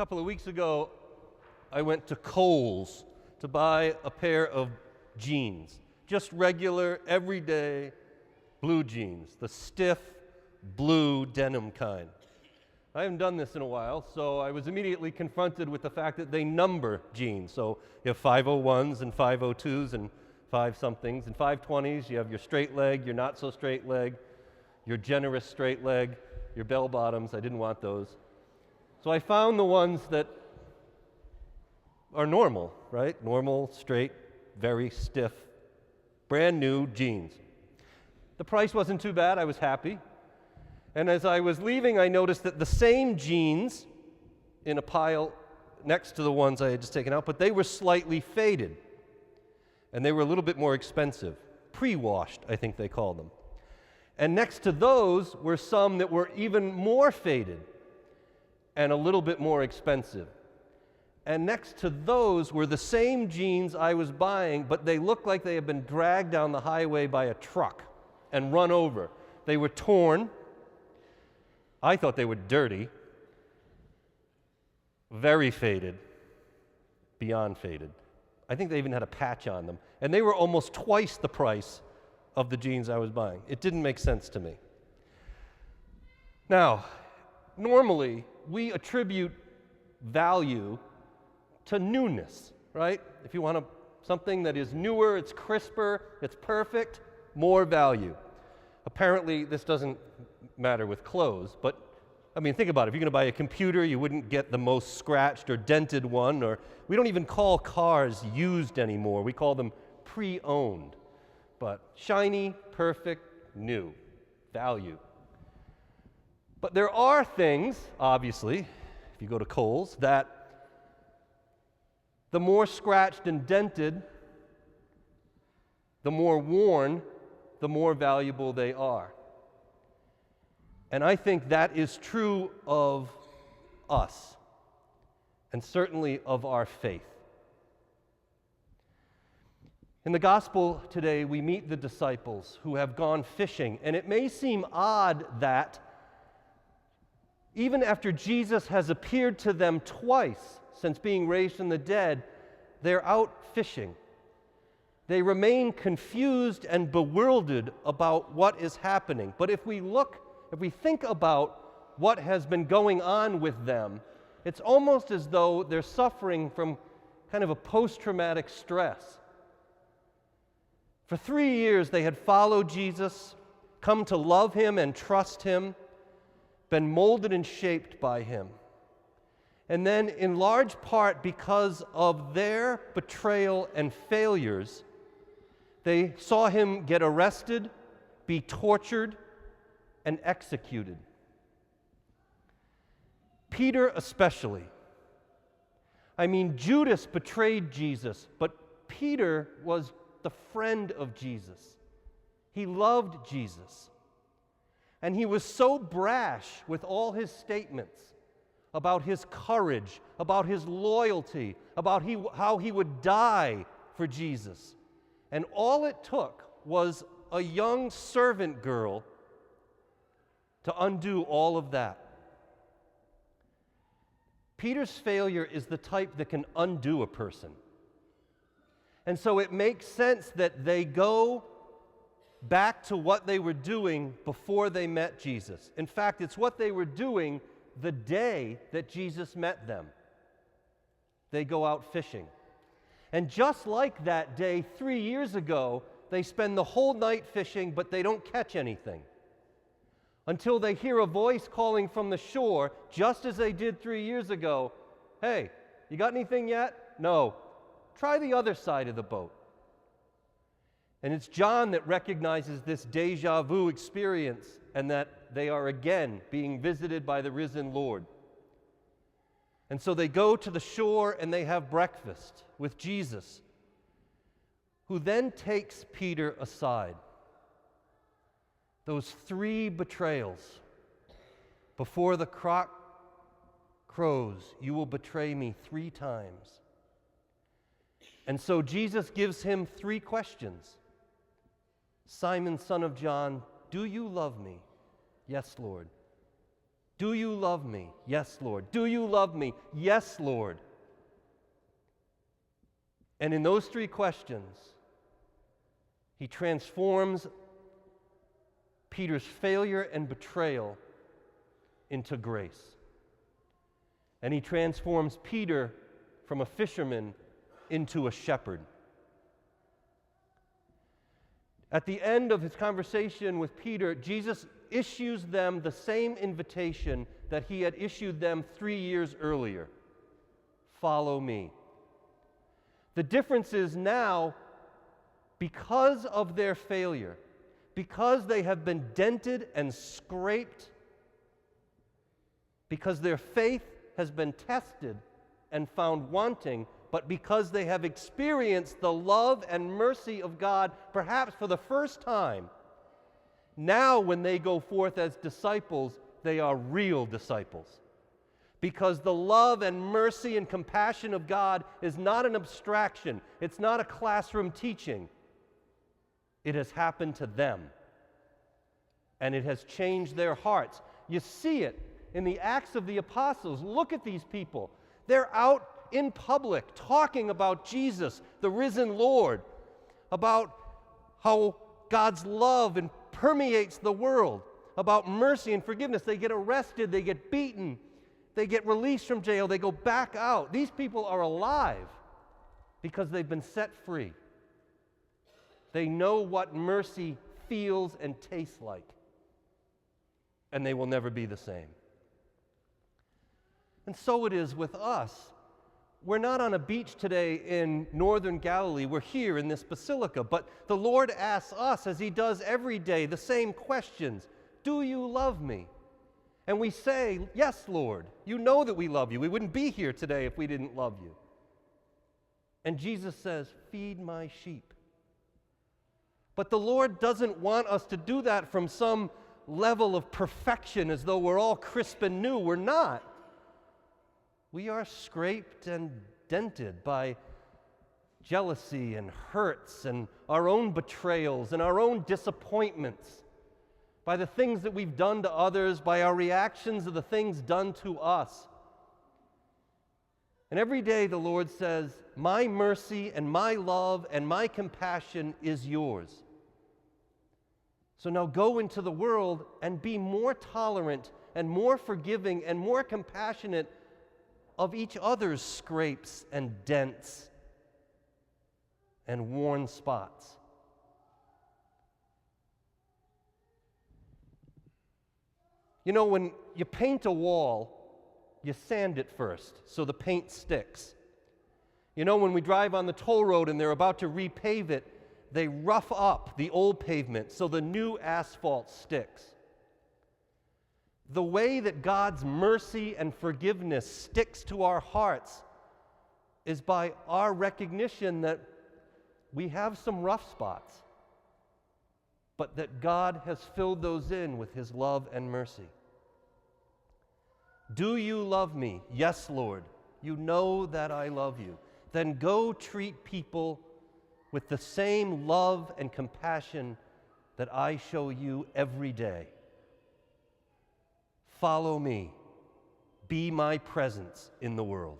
couple of weeks ago, I went to Kohl's to buy a pair of jeans. Just regular, everyday blue jeans, the stiff blue denim kind. I haven't done this in a while, so I was immediately confronted with the fact that they number jeans. So you have 501s and 502s and 5-somethings and 520s. You have your straight leg, your not so straight leg, your generous straight leg, your bell bottoms. I didn't want those. So I found the ones that are normal, right? Normal, straight, very stiff, brand new jeans. The price wasn't too bad. I was happy. And as I was leaving, I noticed that the same jeans in a pile next to the ones I had just taken out, but they were slightly faded. And they were a little bit more expensive. Pre-washed, I think they called them. And next to those were some that were even more faded and a little bit more expensive. And next to those were the same jeans I was buying, but they looked like they had been dragged down the highway by a truck and run over. They were torn. I thought they were dirty, very faded, beyond faded. I think they even had a patch on them. And they were almost twice the price of the jeans I was buying. It didn't make sense to me. Now, normally, we attribute value to newness, right? If you want something that is newer, it's crisper, it's perfect, more value. Apparently, this doesn't matter with clothes, but I mean, think about it. If you're going to buy a computer, you wouldn't get the most scratched or dented one, or we don't even call cars used anymore. We call them pre-owned. But shiny, perfect, new, value. But there are things, obviously, if you go to Kohl's, that the more scratched and dented, the more worn, the more valuable they are. And I think that is true of us, and certainly of our faith. In the gospel today, we meet the disciples who have gone fishing, and it may seem odd that even after Jesus has appeared to them twice since being raised from the dead, they're out fishing. They remain confused and bewildered about what is happening. But if we think about what has been going on with them, it's almost as though they're suffering from kind of a post-traumatic stress. For 3 years, they had followed Jesus, come to love him and trust him, been molded and shaped by him. And then, in large part because of their betrayal and failures, they saw him get arrested, be tortured, and executed. Peter especially. I mean, Judas betrayed Jesus, but Peter was the friend of Jesus. He loved Jesus. And he was so brash with all his statements about his courage, about his loyalty, about how he would die for Jesus. And all it took was a young servant girl to undo all of that. Peter's failure is the type that can undo a person. And so it makes sense that they go back to what they were doing before they met Jesus. In fact, it's what they were doing the day that Jesus met them. They go out fishing. And just like that day 3 years ago, they spend the whole night fishing, but they don't catch anything. Until they hear a voice calling from the shore, just as they did 3 years ago, "Hey, you got anything yet? No. Try the other side of the boat." And it's John that recognizes this déjà vu experience and that they are again being visited by the risen Lord. And so they go to the shore and they have breakfast with Jesus, who then takes Peter aside. Those 3 betrayals. Before the cock crows, you will betray me 3 times. And so Jesus gives him 3 questions. Simon, son of John, do you love me? Yes, Lord. Do you love me? Yes, Lord. Do you love me? Yes, Lord. And in those three questions, he transforms Peter's failure and betrayal into grace. And he transforms Peter from a fisherman into a shepherd. At the end of his conversation with Peter, Jesus issues them the same invitation that he had issued them 3 years earlier. Follow me. The difference is now, because of their failure, because they have been dented and scraped, because their faith has been tested and found wanting, but because they have experienced the love and mercy of God, perhaps for the first time, now when they go forth as disciples, they are real disciples. Because the love and mercy and compassion of God is not an abstraction. It's not a classroom teaching. It has happened to them. And it has changed their hearts. You see it in the Acts of the Apostles. Look at these people. They're out in public talking about Jesus, the risen Lord, about how God's love permeates the world, about mercy and forgiveness. They get arrested, they get beaten, they get released from jail, they go back out. These people are alive because they've been set free. They know what mercy feels and tastes like, and they will never be the same. And so it is with us. We're not on a beach today in northern Galilee. We're here in this basilica. But the Lord asks us, as he does every day, the same questions. Do you love me? And we say, yes, Lord. You know that we love you. We wouldn't be here today if we didn't love you. And Jesus says, feed my sheep. But the Lord doesn't want us to do that from some level of perfection as though we're all crisp and new. We're not. We are scraped and dented by jealousy and hurts and our own betrayals and our own disappointments, by the things that we've done to others, by our reactions of the things done to us. And every day the Lord says, my mercy and my love and my compassion is yours. So now go into the world and be more tolerant and more forgiving and more compassionate of each other's scrapes and dents and worn spots. You know, when you paint a wall, you sand it first so the paint sticks. You know, when we drive on the toll road and they're about to repave it, they rough up the old pavement so the new asphalt sticks. The way that God's mercy and forgiveness sticks to our hearts is by our recognition that we have some rough spots, but that God has filled those in with his love and mercy. Do you love me? Yes, Lord. You know that I love you. Then go treat people with the same love and compassion that I show you every day. Follow me. Be my presence in the world.